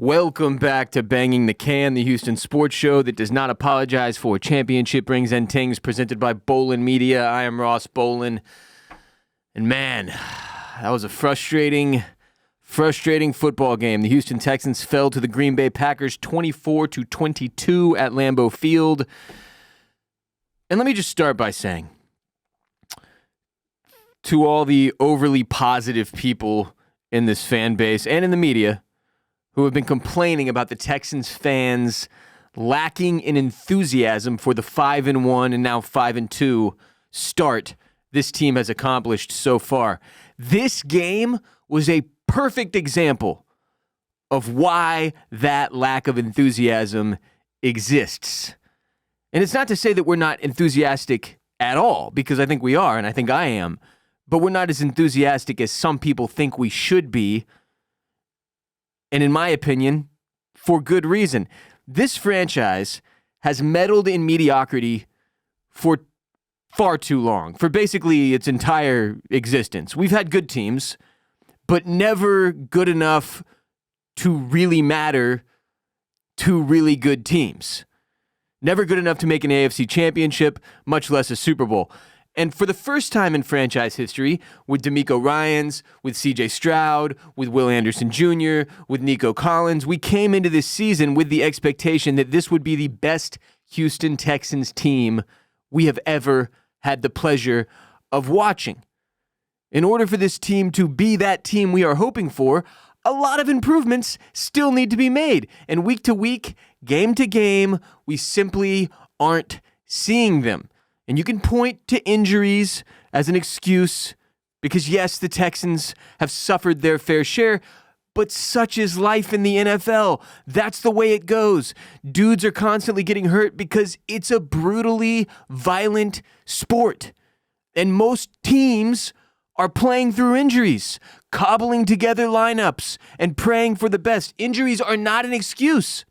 Welcome back to Banging the Can, the Houston sports show that does not apologize for championship rings and tings, presented by Bolen Media. I am Ross Bolen. And man, that was a frustrating football game. The Houston Texans fell to the Green Bay Packers 24-22 at Lambeau Field. And let me just start by saying, to all the overly positive people in this fan base and in the media who have been complaining about the Texans fans lacking in enthusiasm for the 5-1 and now 5-2 start this team has accomplished so far. This game was a perfect example of why that lack of enthusiasm exists. And it's not to say that we're not enthusiastic at all, because I think we are, and I think I am, but we're not as enthusiastic as some people think we should be. And in my opinion, for good reason. This franchise has meddled in mediocrity for far too long, for basically its entire existence. We've had good teams, but never good enough to really matter to really good teams. Never good enough to make an AFC championship, much less a Super Bowl. And for the first time in franchise history, with DeMeco Ryans, with CJ Stroud, with Will Anderson Jr., with Nico Collins, we came into this season with the expectation that this would be the best Houston Texans team we have ever had the pleasure of watching. In order for this team to be that team we are hoping for, a lot of improvements still need to be made. And week to week, game to game, we simply aren't seeing them. And you can point to injuries as an excuse because, yes, the Texans have suffered their fair share, but such is life in the NFL. That's the way it goes. Dudes are constantly getting hurt because it's a brutally violent sport. And most teams are playing through injuries, cobbling together lineups, and praying for the best. Injuries are not an excuse.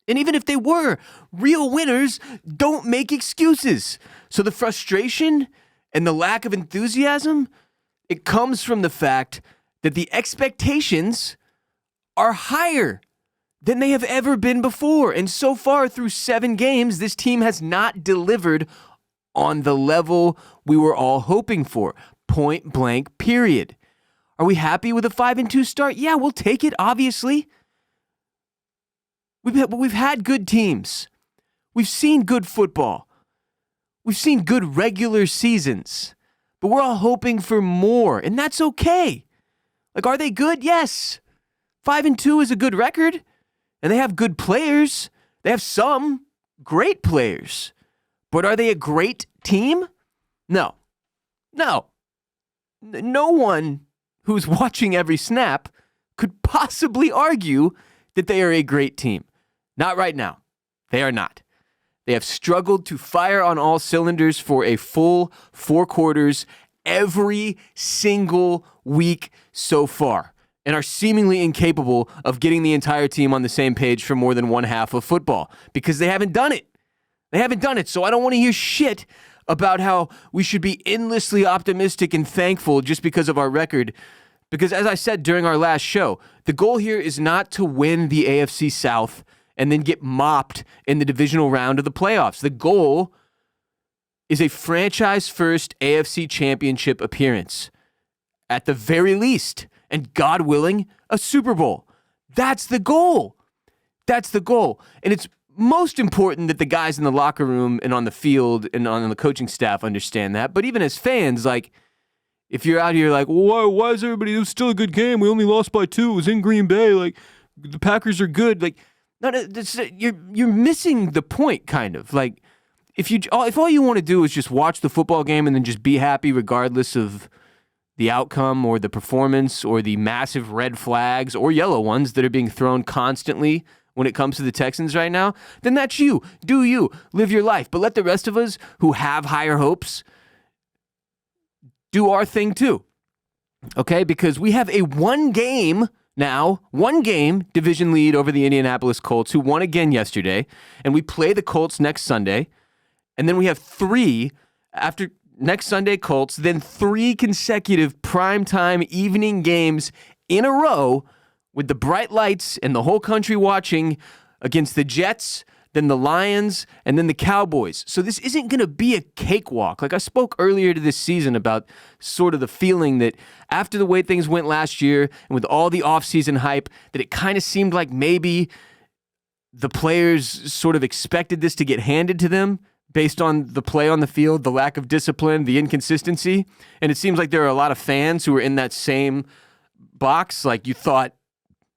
And even if they were, real winners don't make excuses. So the frustration and the lack of enthusiasm, it comes from the fact that the expectations are higher than they have ever been before. And so far through 7 games, this team has not delivered on the level we were all hoping for. Point blank, period. Are we happy with a 5-2 start? Yeah, we'll take it, obviously. We've had good teams. We've seen good football. We've seen good regular seasons. But we're all hoping for more, and that's okay. Like, are they good? Yes. 5-2 is a good record, and they have good players. They have some great players. But are they a great team? No. No one who's watching every snap could possibly argue that they are a great team. Not right now. They are not. They have struggled to fire on all cylinders for a full 4 quarters every single week so far, and are seemingly incapable of getting the entire team on the same page for more than one half of football because they haven't done it. They haven't done it, so I don't want to hear shit about how we should be endlessly optimistic and thankful just because of our record. Because as I said during our last show, the goal here is not to win the AFC South and then get mopped in the divisional round of the playoffs. The goal is a franchise-first AFC championship appearance, at the very least, and God willing, a Super Bowl. That's the goal. That's the goal. And it's most important that the guys in the locker room and on the field and on the coaching staff understand that. But even as fans, like, if you're out here like, well, why is everybody, it was still a good game. We only lost by 2. It was in Green Bay. Like, the Packers are good. Like, no, you're missing the point, kind of. Like, if all you want to do is just watch the football game and then just be happy regardless of the outcome or the performance or the massive red flags or yellow ones that are being thrown constantly when it comes to the Texans right now, then that's you. Do you. Live your life. But let the rest of us who have higher hopes do our thing too. Okay? Because we have a one game division lead over the Indianapolis Colts, who won again yesterday, and we play the Colts next Sunday, and then we have 3 after next Sunday Colts, then 3 consecutive primetime evening games in a row with the bright lights and the whole country watching against the Jets, then the Lions, and then the Cowboys. So this isn't going to be a cakewalk. Like I spoke earlier to this season about sort of the feeling that after the way things went last year and with all the offseason hype, that it kind of seemed like maybe the players sort of expected this to get handed to them based on the play on the field, the lack of discipline, the inconsistency. And it seems like there are a lot of fans who are in that same box. Like you thought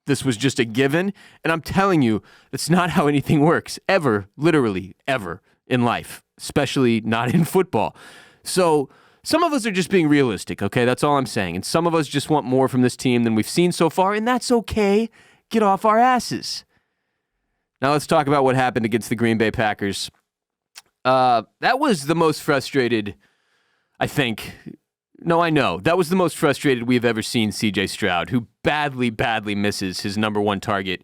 this was just a given. And I'm telling you, that's not how anything works, ever, literally, ever in life, especially not in football. So some of us are just being realistic, okay? That's all I'm saying. And some of us just want more from this team than we've seen so far, and that's okay. Get off our asses. Now let's talk about what happened against the Green Bay Packers. That was the most frustrated, I think. No, I know. That was the most frustrated we've ever seen CJ Stroud, who badly, badly misses his number one target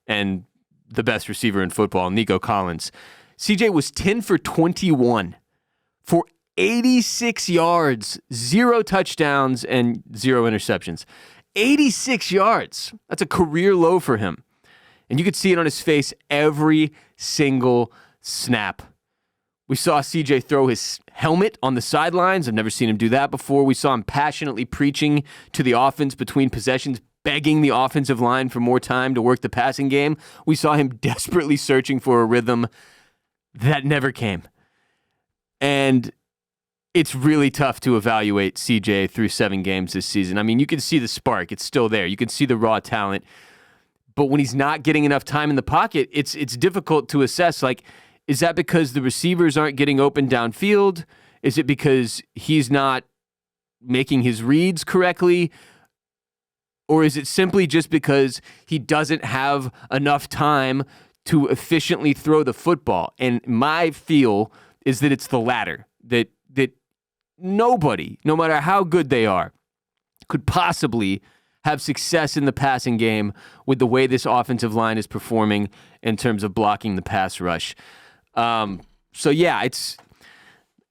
and the best receiver in football, Nico Collins. CJ was 10 for 21 for 86 yards, 0 touchdowns, and 0 interceptions. 86 yards. That's a career low for him. And you could see it on his face every single snap. We saw CJ throw his helmet on the sidelines. I've never seen him do that before. We saw him passionately preaching to the offense between possessions, begging the offensive line for more time to work the passing game. We saw him desperately searching for a rhythm that never came. And it's really tough to evaluate CJ through 7 games this season. I mean, you can see the spark. It's still there. You can see the raw talent. But when he's not getting enough time in the pocket, it's difficult to assess, like, is that because the receivers aren't getting open downfield? Is it because he's not making his reads correctly? Or is it simply just because he doesn't have enough time to efficiently throw the football? And my feel is that it's the latter, that nobody, no matter how good they are, could possibly have success in the passing game with the way this offensive line is performing in terms of blocking the pass rush. So yeah,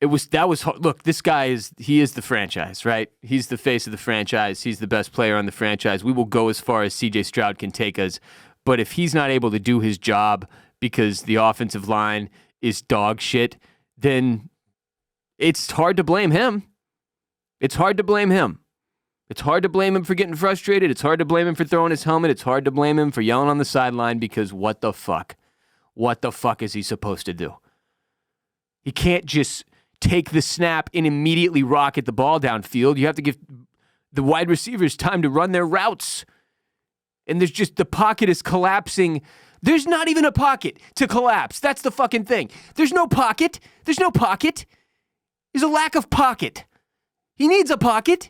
look, this guy is the franchise, right? He's the face of the franchise. He's the best player on the franchise. We will go as far as CJ Stroud can take us. But if he's not able to do his job because the offensive line is dog shit, then it's hard to blame him. It's hard to blame him. It's hard to blame him for getting frustrated. It's hard to blame him for throwing his helmet. It's hard to blame him for yelling on the sideline because what the fuck? What the fuck is he supposed to do? He can't just take the snap and immediately rocket the ball downfield. You have to give the wide receivers time to run their routes. And the pocket is collapsing. There's not even a pocket to collapse. That's the fucking thing. There's no pocket. There's no pocket. There's a lack of pocket. He needs a pocket.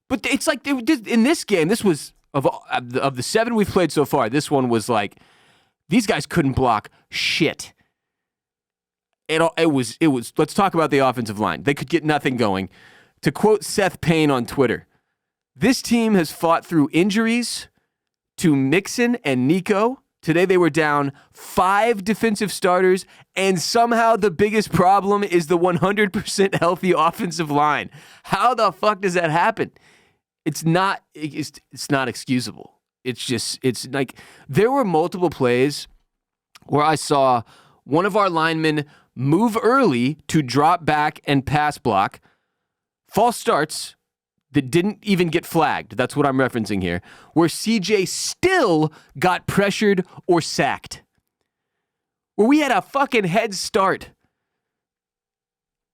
But it's like in this game, this was, of the 7 we've played so far, this one was like, these guys couldn't block shit. It was. Let's talk about the offensive line. They could get nothing going. To quote Seth Payne on Twitter, this team has fought through injuries to Mixon and Nico. Today they were down 5 defensive starters, and somehow the biggest problem is the 100% healthy offensive line. How the fuck does that happen? It's not excusable. It's like there were multiple plays where I saw one of our linemen move early to drop back and pass block, false starts that didn't even get flagged. That's what I'm referencing here, where CJ still got pressured or sacked, where we had a fucking head start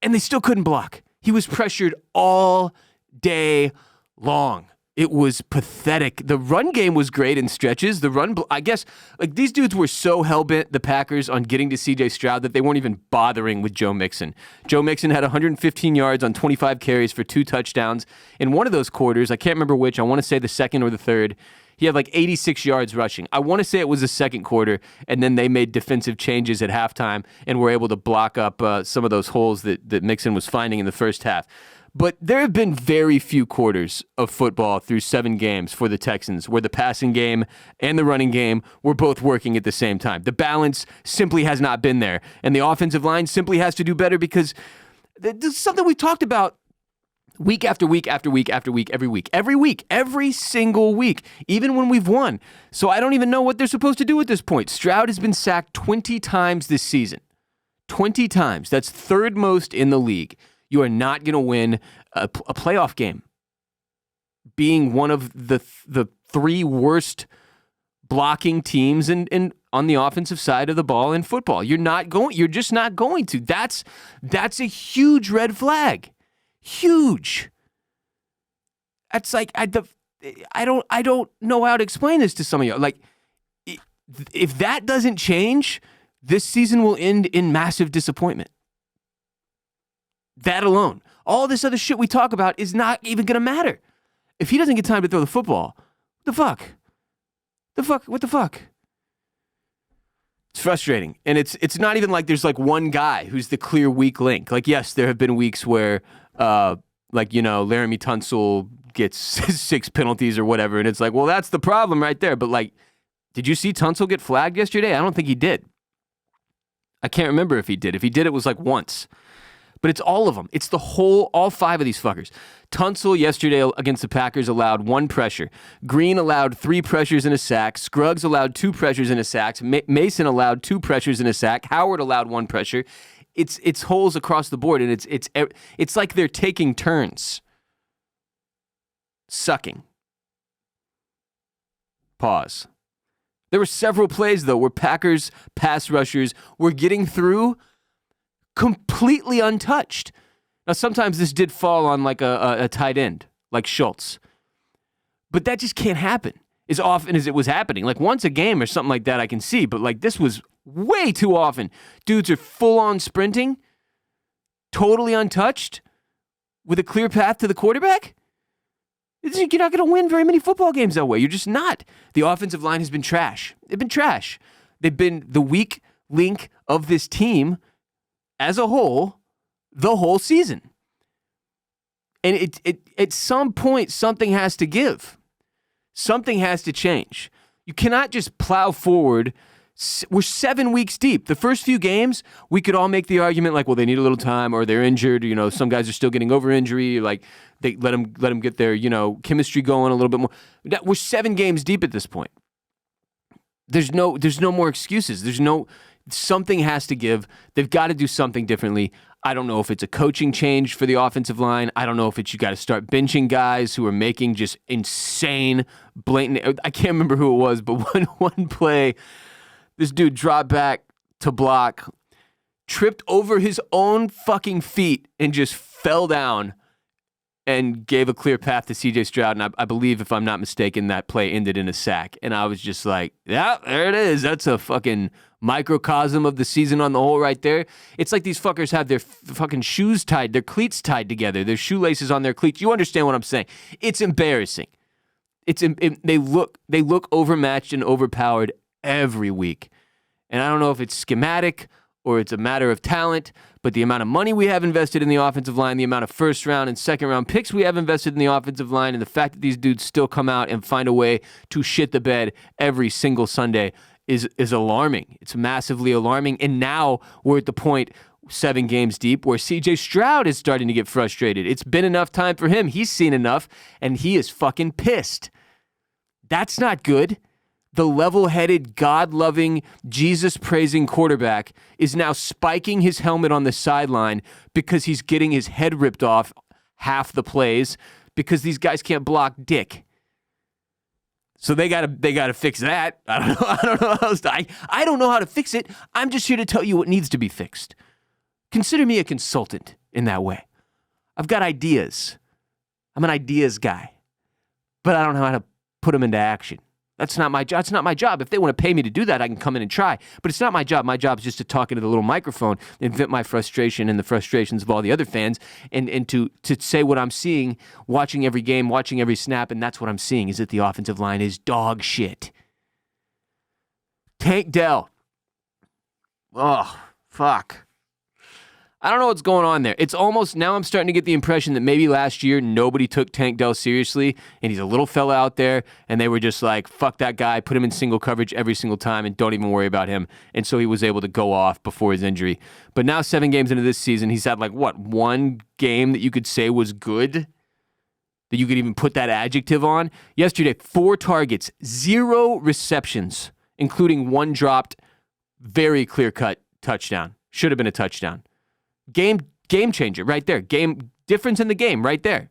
and they still couldn't block. He was pressured all day long. It was pathetic. The run game was great in stretches. I guess, like, these dudes were so hell-bent, the Packers, on getting to C.J. Stroud that they weren't even bothering with Joe Mixon. Joe Mixon had 115 yards on 25 carries for 2 touchdowns. In one of those quarters, I can't remember which, I want to say the second or the third, he had like 86 yards rushing. I want to say it was the second quarter, and then they made defensive changes at halftime and were able to block up some of those holes that Mixon was finding in the first half. But there have been very few quarters of football through 7 games for the Texans where the passing game and the running game were both working at the same time. The balance simply has not been there. And the offensive line simply has to do better because this is something we've talked about Week after week after week after week, every single week, even when we've won. So I don't even know what they're supposed to do at this point. Stroud has been sacked 20 times this season. 20 times. That's third most in the league. You are not going to win a playoff game. Being one of the three worst blocking teams in on the offensive side of the ball in football. You're just not going to. That's a huge red flag. Huge. That's like I don't know how to explain this to some of you. Like, if that doesn't change, this season will end in massive disappointment. That alone. All this other shit we talk about is not even going to matter. If he doesn't get time to throw the football, what the fuck? What the fuck? It's frustrating. And it's not even like there's like one guy who's the clear weak link. Like, yes, there have been weeks where, Laramie Tunsil gets 6 penalties or whatever, and it's like, well, that's the problem right there. But, like, did you see Tunsil get flagged yesterday? I don't think he did. I can't remember if he did. If he did, it was like once. But it's all of them. It's all 5 of these fuckers. Tunsil yesterday against the Packers allowed 1 pressure. Green allowed 3 pressures and a sack. Scruggs allowed 2 pressures and a sack. Mason allowed 2 pressures and a sack. Howard allowed 1 pressure. It's holes across the board, and it's like they're taking turns. Sucking. Pause. There were several plays, though, where Packers pass rushers were getting through completely untouched. Now, sometimes this did fall on like a tight end, like Schultz. But that just can't happen as often as it was happening. Like once a game or something like that I can see, but like this was way too often. Dudes are full-on sprinting, totally untouched, with a clear path to the quarterback. You're not going to win very many football games that way. You're just not. The offensive line has been trash. They've been trash. They've been the weak link of this team as a whole, the whole season. And at some point, something has to give. Something has to change. You cannot just plow forward. We're 7 weeks deep. The first few games, we could all make the argument like, well, they need a little time or they're injured. You know, some guys are still getting over injury. Like, they let them get their, chemistry going a little bit more. We're 7 games deep at this point. There's no more excuses. Something has to give. They've got to do something differently. I don't know if it's a coaching change for the offensive line. I don't know if it's you got to start benching guys who are making just insane, blatant. I can't remember who it was, but one play, this dude dropped back to block, tripped over his own fucking feet, and just fell down and gave a clear path to C.J. Stroud. And I believe, if I'm not mistaken, that play ended in a sack. And I was just like, yeah, there it is. That's a fucking microcosm of the season on the whole right there. It's like these fuckers have their fucking shoes tied, their cleats tied together, their shoelaces on their cleats. You understand what I'm saying? It's embarrassing. They look overmatched and overpowered every week. And I don't know if it's schematic or it's a matter of talent, but the amount of money we have invested in the offensive line, the amount of first round and second round picks we have invested in the offensive line, and the fact that these dudes still come out and find a way to shit the bed every single Sunday is alarming. It's massively alarming. And now we're at the point, 7 games deep, where C.J. Stroud is starting to get frustrated. It's been enough time for him. He's seen enough, and he is fucking pissed. That's not good. The level-headed, God-loving, Jesus-praising quarterback is now spiking his helmet on the sideline because he's getting his head ripped off half the plays because these guys can't block dick. So they gotta fix that. I don't know how else I don't know how to fix it. I'm just here to tell you what needs to be fixed. Consider me a consultant in that way. I've got ideas. I'm an ideas guy, but I don't know how to put them into action. That's not my job. It's not my job. If they want to pay me to do that, I can come in and try. But it's not my job. My job is just to talk into the little microphone and vent my frustration and the frustrations of all the other fans and to say what I'm seeing, watching every game, watching every snap, and that's what I'm seeing, is that the offensive line is dog shit. Tank Dell. Oh, fuck. I don't know what's going on there. It's almost, now I'm starting to get the impression that maybe last year nobody took Tank Dell seriously, and he's a little fella out there, and they were just like, fuck that guy, put him in single coverage every single time, and don't even worry about him. And so he was able to go off before his injury. But now 7 games into this season, he's had like, what, 1 game that you could say was good? That you could even put that adjective on? Yesterday, 4 targets, 0 receptions, including 1 dropped, very clear-cut touchdown. Should have been a touchdown. Game changer right there. Difference in the game right there.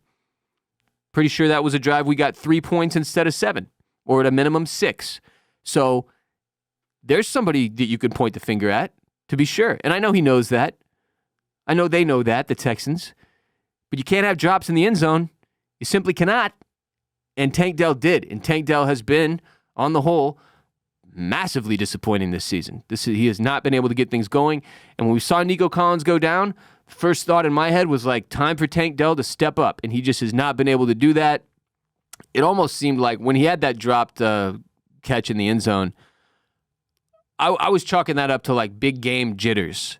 Pretty sure that was a drive we got 3 points instead of 7, or at a minimum 6. So there's somebody that you could point the finger at, to be sure. And I know he knows that. I know they know that, the Texans. But you can't have drops in the end zone. You simply cannot. And Tank Dell did. And Tank Dell has been, on the whole, massively disappointing this season. He has not been able to get things going. And when we saw Nico Collins go down, the first thought in my head was like, time for Tank Dell to step up. And he just has not been able to do that. It almost seemed like when he had that dropped catch in the end zone, I was chalking that up to like big game jitters.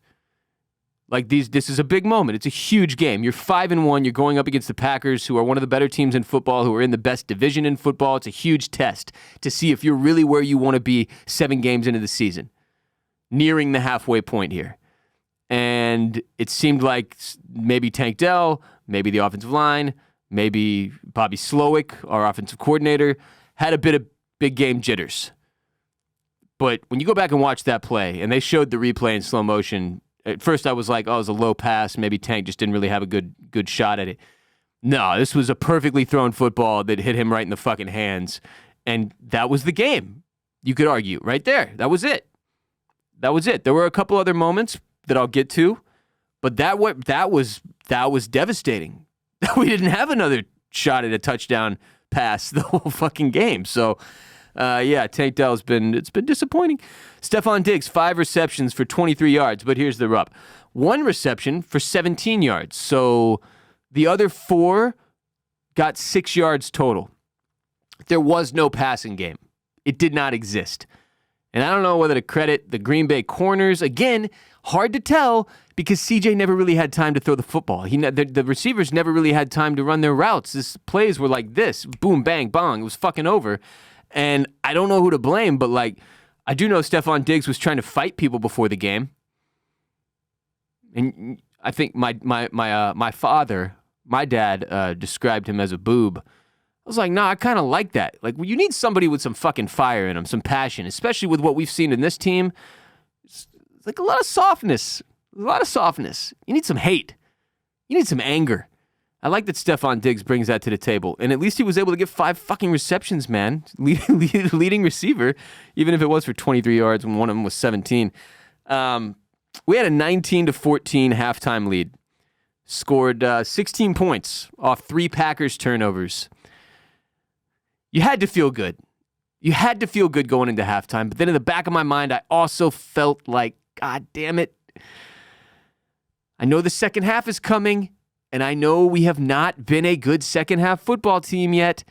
Like this is a big moment. It's a huge game. You're 5-1. You're going up against the Packers, who are one of the better teams in football, who are in the best division in football. It's a huge test to see if you're really where you want to be 7 games into the season, nearing the halfway point here. And it seemed like maybe Tank Dell, maybe the offensive line, maybe Bobby Slowick, our offensive coordinator, had a bit of big game jitters. But when you go back and watch that play, and they showed the replay in slow motion, at first I was like, oh, it was a low pass. Maybe Tank just didn't really have a good shot at it. No, this was a perfectly thrown football that hit him right in the fucking hands. And that was the game, you could argue, right there. That was it. There were a couple other moments that I'll get to, but that was devastating. We didn't have another shot at a touchdown pass the whole fucking game. So, Tank Dell it's been disappointing. Stephon Diggs, 5 receptions for 23 yards, but here's the rub. 1 reception for 17 yards. So the other 4 got 6 yards total. There was no passing game. It did not exist. And I don't know whether to credit the Green Bay corners. Again, hard to tell because CJ never really had time to throw the football. The receivers never really had time to run their routes. These plays were like this, boom, bang, bong. It was fucking over. And I don't know who to blame, but like, I do know Stephon Diggs was trying to fight people before the game. And I think my father, my dad, described him as a boob. I was like, nah, I kind of like that. Like, you need somebody with some fucking fire in them, some passion, especially with what we've seen in this team. It's like a lot of softness. You need some hate. You need some anger. I like that Stephon Diggs brings that to the table. And at least he was able to get 5 fucking receptions, man. Leading receiver, even if it was for 23 yards when one of them was 17. We had a 19-14 halftime lead. Scored 16 points off 3 Packers turnovers. You had to feel good. You had to feel good going into halftime. But then in the back of my mind, I also felt like, God damn it. I know the second half is coming. And I know we have not been a good second half football team yet,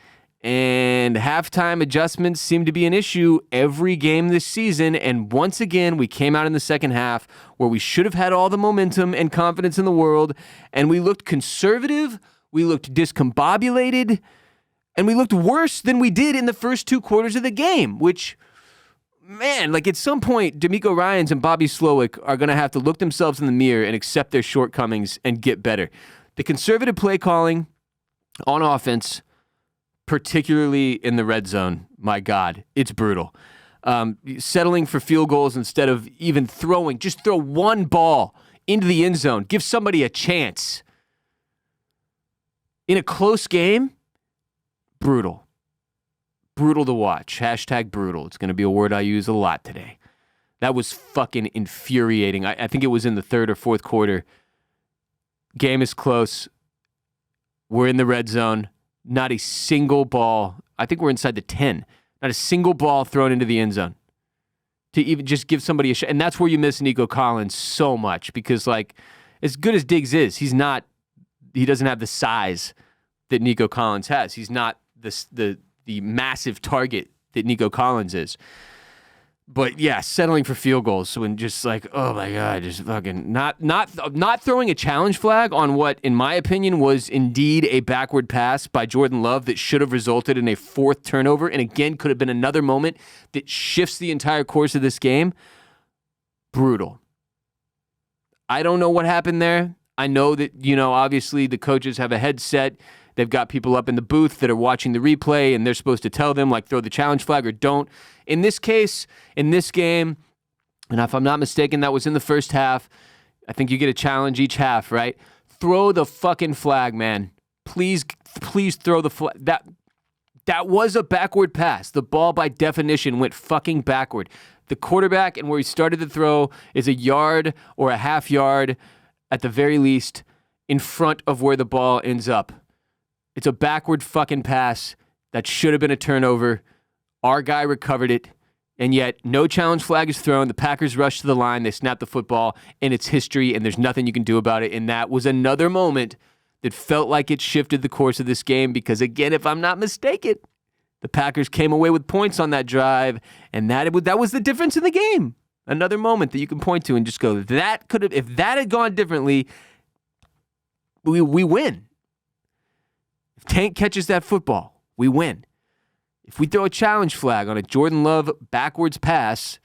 and halftime adjustments seem to be an issue every game this season. And once again, we came out in the second half where we should have had all the momentum and confidence in the world, and we looked conservative, we looked discombobulated, and we looked worse than we did in the first 2 quarters of the game, which, man, like at some point, D'Amico Ryans and Bobby Slowick are going to have to look themselves in the mirror and accept their shortcomings and get better. The conservative play calling on offense, particularly in the red zone, my God, it's brutal. Settling for field goals instead of even throwing. Just throw one ball into the end zone. Give somebody a chance. In a close game, brutal. Brutal to watch. Hashtag brutal. It's going to be a word I use a lot today. That was fucking infuriating. I think it was in the 3rd or 4th quarter. Game is close. We're in the red zone. Not a single ball. I think we're inside the 10. Not a single ball thrown into the end zone to even just give somebody a shot. And that's where you miss Nico Collins so much because, like, as good as Diggs is, he doesn't have the size that Nico Collins has. He's not the massive target that Nico Collins is. But yeah, settling for field goals. So when just like, oh my God, just fucking not throwing a challenge flag on what, in my opinion, was indeed a backward pass by Jordan Love that should have resulted in a 4th turnover. And again, could have been another moment that shifts the entire course of this game. Brutal. I don't know what happened there. I know that, obviously the coaches have a headset. They've got people up in the booth that are watching the replay, and they're supposed to tell them, like, throw the challenge flag or don't. In this case, in this game, and if I'm not mistaken, that was in the first half. I think you get a challenge each half, right? Throw the fucking flag, man. Please throw the flag. That was a backward pass. The ball, by definition, went fucking backward. The quarterback and where he started to throw is a yard or a half yard, at the very least, in front of where the ball ends up. It's a backward fucking pass that should have been a turnover. Our guy recovered it, and yet no challenge flag is thrown. The Packers rush to the line. They snap the football, and it's history, and there's nothing you can do about it. And that was another moment that felt like it shifted the course of this game because, again, if I'm not mistaken, the Packers came away with points on that drive, and that was the difference in the game. Another moment that you can point to and just go, if that had gone differently, we win. If Tank catches that football, we win. If we throw a challenge flag on a Jordan Love backwards pass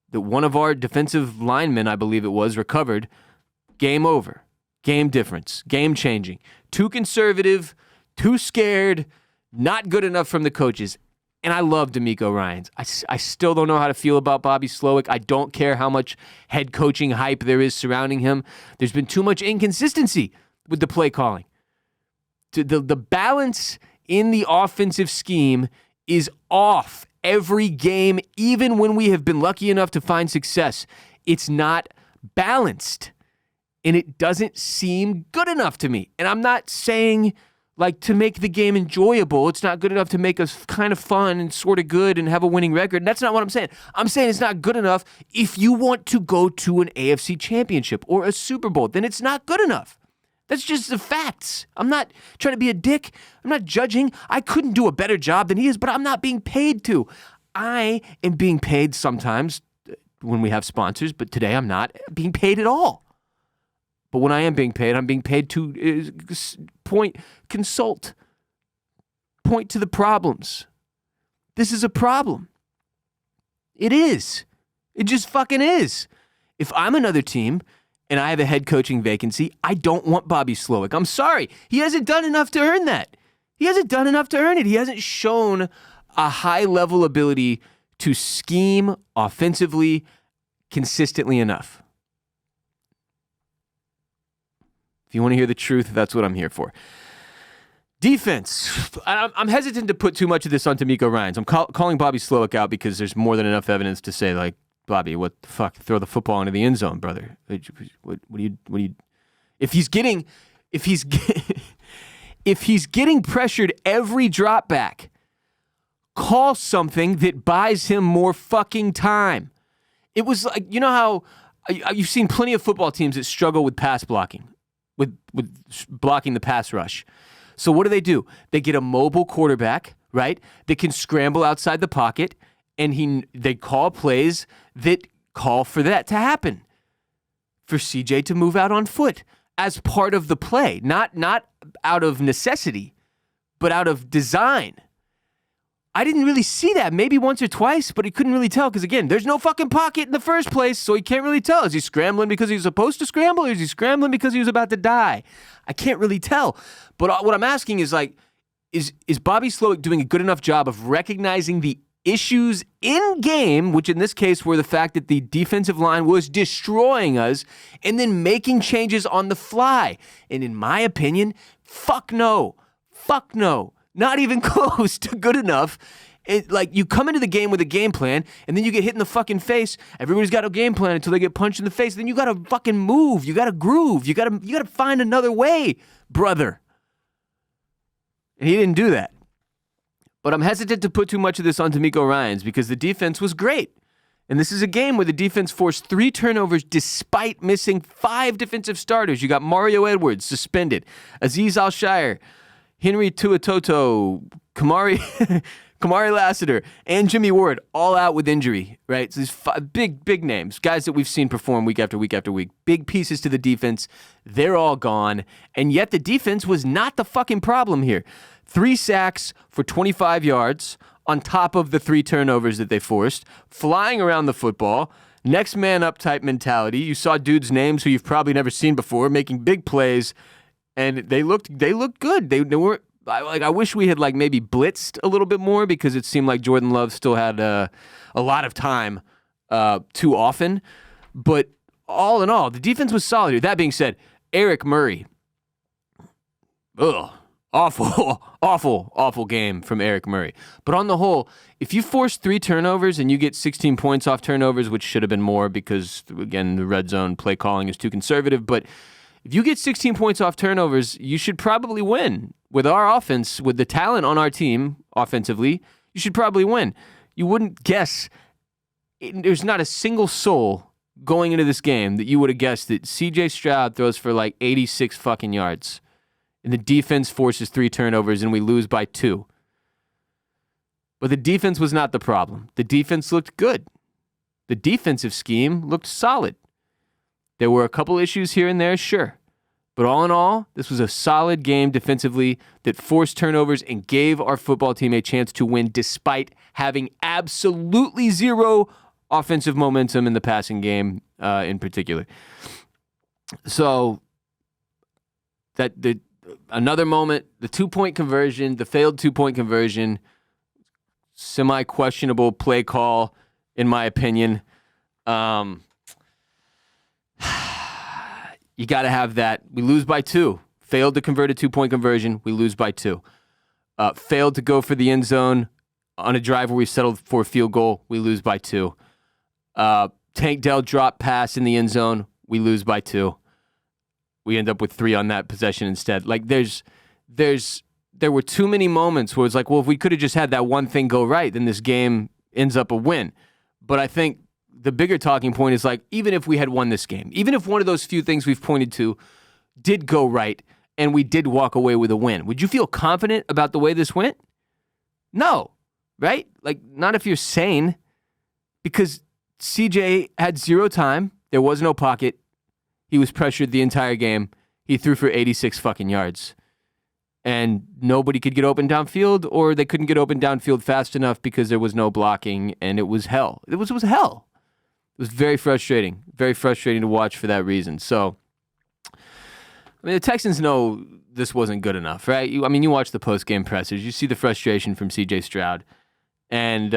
that one of our defensive linemen, I believe it was, recovered, game over. Game difference. Game changing. Too conservative, too scared, not good enough from the coaches. And I love DeMeco Ryans. I still don't know how to feel about Bobby Slowick. I don't care how much head coaching hype there is surrounding him. There's been too much inconsistency with the play calling. The balance in the offensive scheme is off every game, even when we have been lucky enough to find success. It's not balanced, and it doesn't seem good enough to me. And I'm not saying, like, to make the game enjoyable. It's not good enough to make us kind of fun and sort of good and have a winning record. And that's not what I'm saying. I'm saying it's not good enough if you want to go to an AFC championship or a Super Bowl. Then it's not good enough. That's just the facts. I'm not trying to be a dick. I'm not judging. I couldn't do a better job than he is, but I'm not being paid to. I am being paid sometimes when we have sponsors, but today I'm not being paid at all. But when I am being paid, I'm being paid to consult, point to the problems. This is a problem. It is. It just fucking is. If I'm another team and I have a head coaching vacancy, I don't want Bobby Slowick. I'm sorry. He hasn't done enough to earn that. He hasn't done enough to earn it. He hasn't shown a high-level ability to scheme offensively consistently enough. If you want to hear the truth, that's what I'm here for. Defense. I'm hesitant to put too much of this on DeMeco Ryans. I'm calling Bobby Slowick out because there's more than enough evidence to say, like, Bobby, what the fuck? Throw the football into the end zone, brother. What do you? If he's getting pressured every drop back, call something that buys him more fucking time. It was like, you know how you've seen plenty of football teams that struggle with pass blocking, with blocking the pass rush. So what do? They get a mobile quarterback, right? That can scramble outside the pocket, and they call plays that call for that to happen. For CJ to move out on foot as part of the play, not out of necessity, but out of design. I didn't really see that. Maybe once or twice, but he couldn't really tell because, again, there's no fucking pocket in the first place, so he can't really tell. Is he scrambling because he was supposed to scramble, or is he scrambling because he was about to die? I can't really tell. But what I'm asking is, like, is Bobby Slowick doing a good enough job of recognizing the issues in game, which in this case were the fact that the defensive line was destroying us, and then making changes on the fly? And in my opinion, fuck no. Not even close to good enough. Like, you come into the game with a game plan, and then you get hit in the fucking face. Everybody's got a game plan until they get punched in the face. Then you gotta fucking move. You gotta groove. You gotta find another way, brother. And he didn't do that. But I'm hesitant to put too much of this on DeMeco Ryans because the defense was great. And this is a game where the defense forced 3 turnovers despite missing 5 defensive starters. You got Mario Edwards suspended, Azeez Al-Shire, Henry Tuatoto, Kamari Kamari Lassiter, and Jimmy Ward all out with injury, right? So these big names, guys that we've seen perform week after week after week, big pieces to the defense, they're all gone. And yet the defense was not the fucking problem here. 3 sacks for 25 yards on top of the 3 turnovers that they forced, flying around the football, next man up type mentality. You saw dudes' names who you've probably never seen before making big plays, and they looked good. They weren't. I wish we had maybe blitzed a little bit more because it seemed like Jordan Love still had a lot of time too often. But all in all, the defense was solid here. That being said, Eric Murray. Awful game from Eric Murray. But on the whole, if you force 3 turnovers and you get 16 points off turnovers, which should have been more because, again, the red zone play calling is too conservative, but if you get 16 points off turnovers, you should probably win. With our offense, with the talent on our team offensively, you should probably win. You wouldn't guess. There's not a single soul going into this game that you would have guessed that CJ Stroud throws for 86 fucking yards. And the defense forces 3 turnovers and we lose by 2. But the defense was not the problem. The defense looked good. The defensive scheme looked solid. There were a couple issues here and there, sure. But all in all, this was a solid game defensively that forced turnovers and gave our football team a chance to win despite having absolutely zero offensive momentum in the passing game in particular. So another moment, the 2-point conversion, the failed 2-point conversion, semi-questionable play call, in my opinion. You got to have that. We lose by 2. Failed to convert a 2-point conversion. We lose by 2. Failed to go for the end zone on a drive where we settled for a field goal. We lose by 2. Tank Dell drop pass in the end zone. We lose by 2. We end up with 3 on that possession instead. There were too many moments where it's well, if we could have just had that one thing go right, then this game ends up a win. But I think the bigger talking point is even if we had won this game, even if one of those few things we've pointed to did go right and we did walk away with a win, would you feel confident about the way this went? No, right? Not if you're sane, because CJ had 0 time. There was no pocket. He was pressured the entire game. He threw for 86 fucking yards. And nobody could get open downfield, or they couldn't get open downfield fast enough because there was no blocking, and it was hell. It was hell. It was very frustrating to watch for that reason. So, the Texans know this wasn't good enough, right? You watch the post-game pressers. You see the frustration from C.J. Stroud, and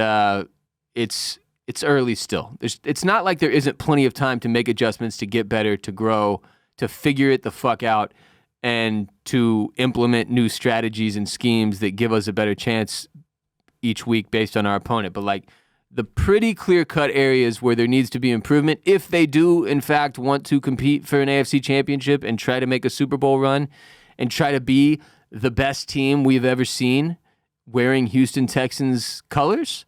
it's early still. It's not like there isn't plenty of time to make adjustments, to get better, to grow, to figure it the fuck out, and to implement new strategies and schemes that give us a better chance each week based on our opponent. But the pretty clear-cut areas where there needs to be improvement, if they do, in fact, want to compete for an AFC championship and try to make a Super Bowl run and try to be the best team we've ever seen wearing Houston Texans colors,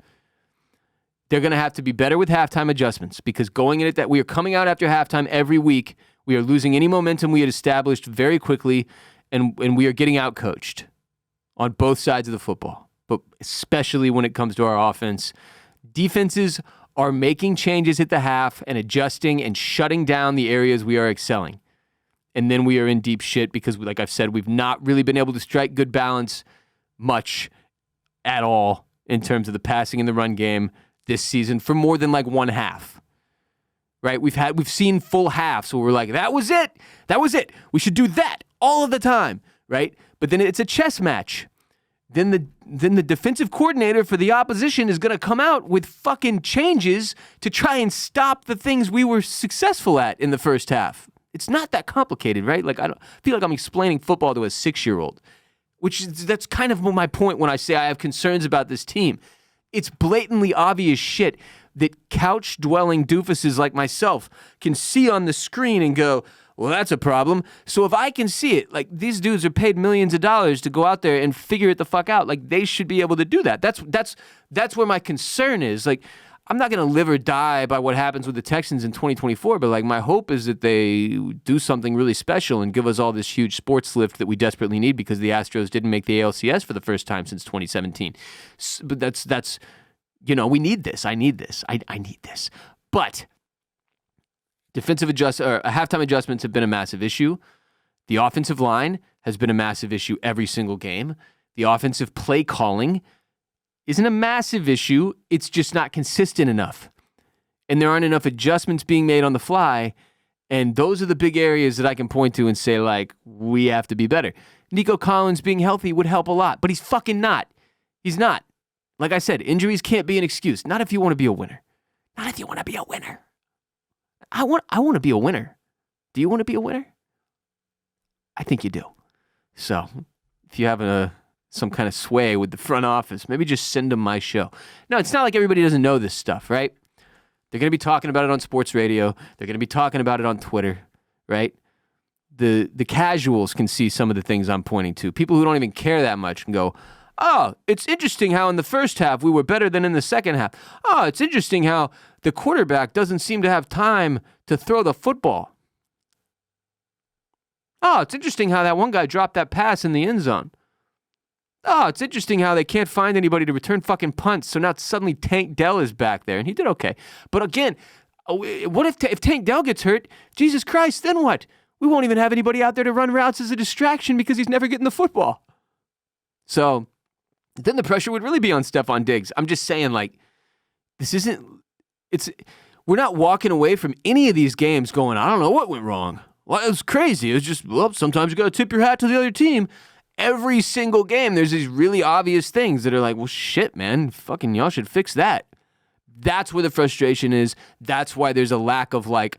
they're going to have to be better with halftime adjustments, because going in at that, we are coming out after halftime every week. We are losing any momentum we had established very quickly, and we are getting out-coached on both sides of the football, but especially when it comes to our offense. Defenses are making changes at the half and adjusting and shutting down the areas we are excelling. And then we are in deep shit because, like I've said, we've not really been able to strike good balance much at all in terms of the passing and the run game this season for more than one half. Right? We've seen full halves where we're that was it. That was it. We should do that all of the time, right? But then it's a chess match. Then the defensive coordinator for the opposition is going to come out with fucking changes to try and stop the things we were successful at in the first half. It's not that complicated, right? I feel like I'm explaining football to a 6-year-old, that's kind of my point when I say I have concerns about this team. It's blatantly obvious shit that couch-dwelling doofuses like myself can see on the screen and go, well, that's a problem. So if I can see it, these dudes are paid millions of dollars to go out there and figure it the fuck out. They should be able to do that. That's where my concern is. I'm not going to live or die by what happens with the Texans in 2024, but like my hope is that they do something really special and give us all this huge sports lift that we desperately need because the Astros didn't make the ALCS for the first time since 2017. But that's we need this. I need this. I need this. But halftime adjustments have been a massive issue. The offensive line has been a massive issue every single game. The offensive play calling isn't a massive issue. It's just not consistent enough. And there aren't enough adjustments being made on the fly. And those are the big areas that I can point to and say, like, we have to be better. Nico Collins being healthy would help a lot, but he's fucking not. He's not. Like I said, injuries can't be an excuse. Not if you want to be a winner. Not if you want to be a winner. I want to be a winner. Do you want to be a winner? I think you do. So if you have some kind of sway with the front office, maybe just send them my show. No, it's not like everybody doesn't know this stuff, right? They're going to be talking about it on sports radio. They're going to be talking about it on Twitter, right? The casuals can see some of the things I'm pointing to. People who don't even care that much can go, oh, it's interesting how in the first half we were better than in the second half. Oh, it's interesting how the quarterback doesn't seem to have time to throw the football. Oh, it's interesting how that one guy dropped that pass in the end zone. Oh, it's interesting how they can't find anybody to return fucking punts, so now suddenly Tank Dell is back there, and he did okay. But again, what if Tank Dell gets hurt? Jesus Christ, then what? We won't even have anybody out there to run routes as a distraction because he's never getting the football. So then the pressure would really be on Stephon Diggs. I'm just saying, like, we're not walking away from any of these games going, I don't know what went wrong. Well, it was crazy. It was just, sometimes you got to tip your hat to the other team. Every single game, there's these really obvious things that are like, well, shit, man, fucking y'all should fix that. That's where the frustration is. That's why there's a lack of, like,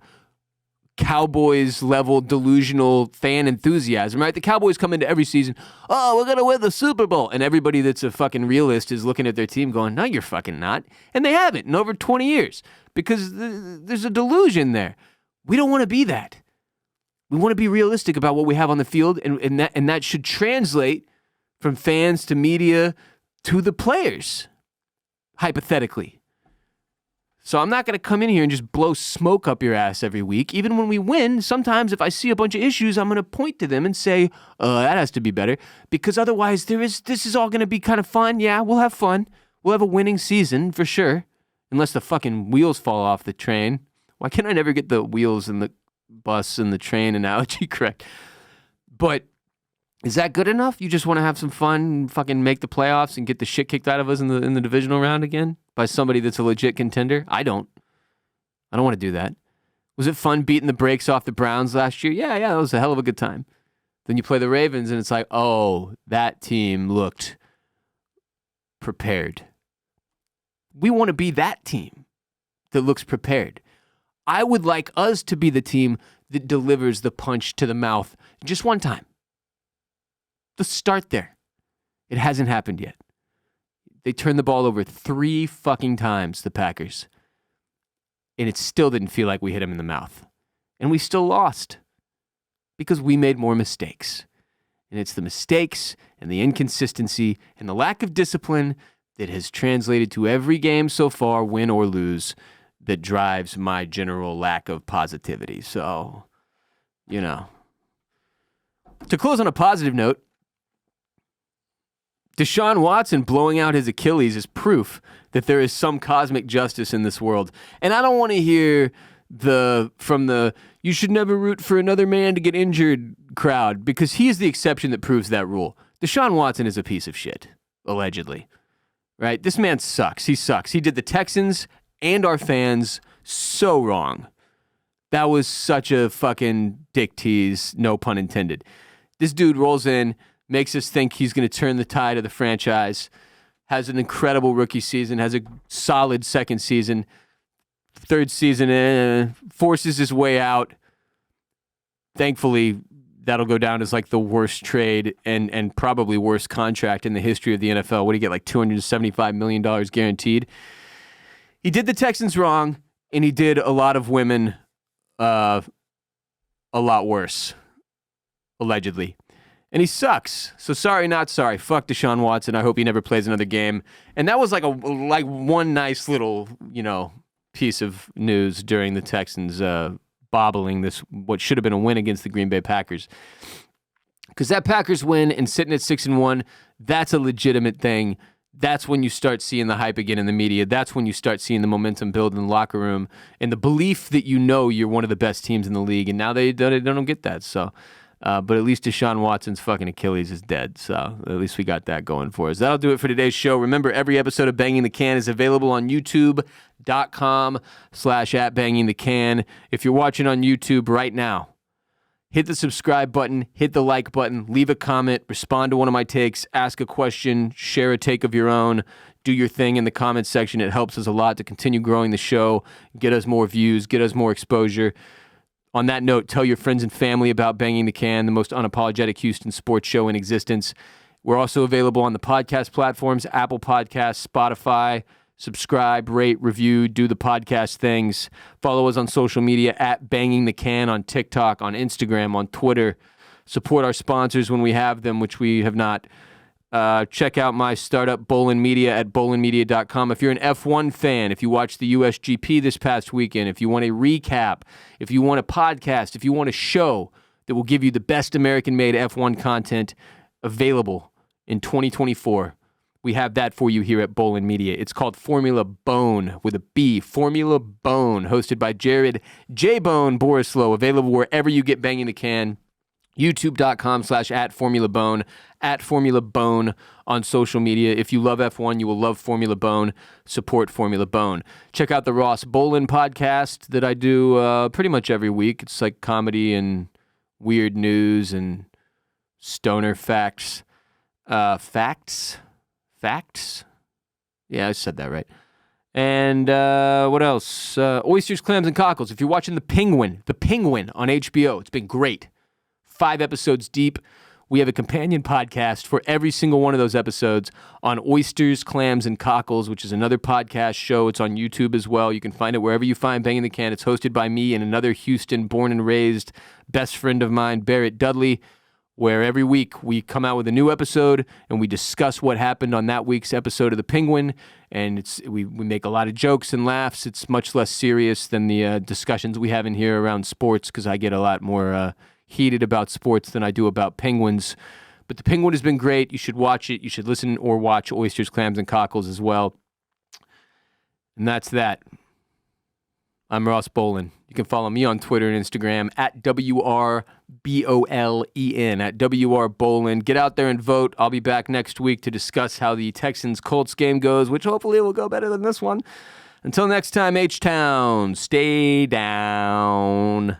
Cowboys-level delusional fan enthusiasm, right? The Cowboys come into every season, oh, we're going to win the Super Bowl. And everybody that's a fucking realist is looking at their team going, no, you're fucking not. And they haven't in over 20 years because there's a delusion there. We don't want to be that. We want to be realistic about what we have on the field, and that should translate from fans to media to the players, hypothetically. So I'm not going to come in here and just blow smoke up your ass every week. Even when we win, sometimes if I see a bunch of issues, I'm going to point to them and say, that has to be better. Because otherwise, this is all going to be kind of fun. Yeah, we'll have fun. We'll have a winning season for sure. Unless the fucking wheels fall off the train. Why can't I never get the wheels and the bus and the train analogy correct? But is that good enough? You just want to have some fun, fucking make the playoffs and get the shit kicked out of us in the divisional round again by somebody that's a legit contender? I don't want to do that. Was it fun beating the brakes off the Browns last year? Yeah, that was a hell of a good time. Then you play the Ravens and it's like, oh, that team looked prepared. We want to be that team that looks prepared. I would like us to be the team that delivers the punch to the mouth just one time. Let's start there. It hasn't happened yet. They turned the ball over 3 fucking times, the Packers. And it still didn't feel like we hit them in the mouth. And we still lost because we made more mistakes. And it's the mistakes and the inconsistency and the lack of discipline that has translated to every game so far, win or lose, that drives my general lack of positivity. So, to close on a positive note, Deshaun Watson blowing out his Achilles is proof that there is some cosmic justice in this world. And I don't want to hear from the you should never root for another man to get injured crowd, because he is the exception that proves that rule. Deshaun Watson is a piece of shit, allegedly. Right? This man sucks. He sucks. He did the Texans and our fans so wrong. That was such a fucking dick tease, no pun intended. This dude rolls in, makes us think he's going to turn the tide of the franchise, has an incredible rookie season, has a solid second season, third season, forces his way out. Thankfully, that'll go down as like the worst trade and probably worst contract in the history of the NFL. What do you get, like $275 million guaranteed? He did the Texans wrong, and he did a lot of women a lot worse, allegedly. And he sucks. So sorry, not sorry. Fuck Deshaun Watson. I hope he never plays another game. And that was like one nice little, piece of news during the Texans bobbling this, what should have been a win against the Green Bay Packers. Because that Packers win and sitting at 6-1, that's a legitimate thing. That's when you start seeing the hype again in the media. That's when you start seeing the momentum build in the locker room and the belief that you're one of the best teams in the league. And now they don't get that. So, but at least Deshaun Watson's fucking Achilles is dead. So at least we got that going for us. That'll do it for today's show. Remember, every episode of Banging the Can is available on youtube.com/@bangingthecan. If you're watching on YouTube right now, hit the subscribe button, hit the like button, leave a comment, respond to one of my takes, ask a question, share a take of your own, do your thing in the comments section. It helps us a lot to continue growing the show, get us more views, get us more exposure. On that note, tell your friends and family about Banging the Can, the most unapologetic Houston sports show in existence. We're also available on the podcast platforms, Apple Podcasts, Spotify. Subscribe, rate, review, do the podcast things. Follow us on social media at Banging the Can on TikTok, on Instagram, on Twitter. Support our sponsors when we have them, which we have not. Check out my startup, Bolen Media, at bolenmedia.com. If you're an F1 fan, if you watched the USGP this past weekend, if you want a recap, if you want a podcast, if you want a show that will give you the best American-made F1 content available in 2024, we have that for you here at Bolen Media. It's called Formula Bone with a B. Formula Bone, hosted by Jared J. Bone Borislow. Available wherever you get Banging the Can. YouTube.com/@FormulaBone, @FormulaBone on social media. If you love F1, you will love Formula Bone. Support Formula Bone. Check out the Ross Bolen podcast that I do pretty much every week. It's like comedy and weird news and stoner facts. Facts? Yeah, I said that right. And what else? Oysters, Clams, and Cockles. If you're watching The Penguin on HBO, it's been great. 5 episodes deep. We have a companion podcast for every single one of those episodes on Oysters, Clams, and Cockles, which is another podcast show. It's on YouTube as well. You can find it wherever you find Banging the Can. It's hosted by me and another Houston born and raised best friend of mine, Barrett Dudley, where every week we come out with a new episode and we discuss what happened on that week's episode of The Penguin, and we make a lot of jokes and laughs. It's much less serious than the discussions we have in here around sports, because I get a lot more heated about sports than I do about penguins. But The Penguin has been great. You should watch it. You should listen or watch Oysters, Clams, and Cockles as well. And that's that. I'm Ross Bolen. You can follow me on Twitter and Instagram at WRBOLEN, at WRBolen. Get out there and vote. I'll be back next week to discuss how the Texans-Colts game goes, which hopefully will go better than this one. Until next time, H-Town, stay down.